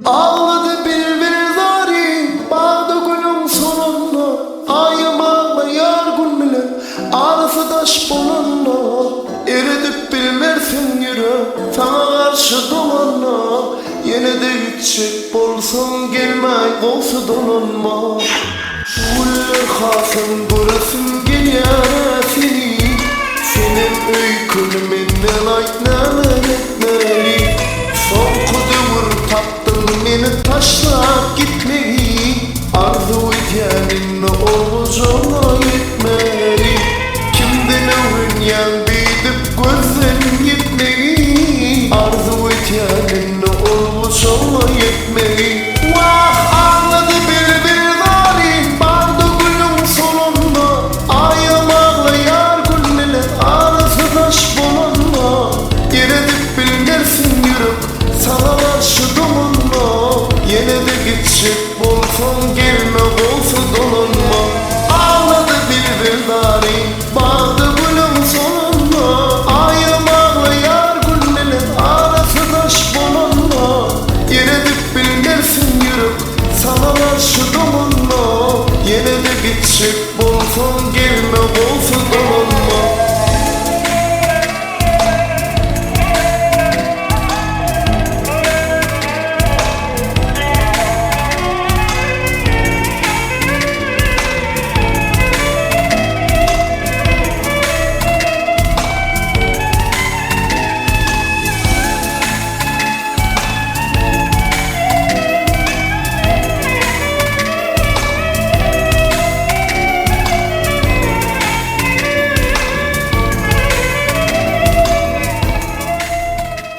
Ağladı bir zarin bağda gülüm sonunda. Ayımağla yar gül bile arası taş bolunna. Eridip bilmersin yürü sana karşı dolanma. Yine de gidecek bolsan gelmey olsa dolanma. Güller hasın göresin gel seni. Senin öykünü menden aytnalar etmeli. Son kudur taptın beni taşla.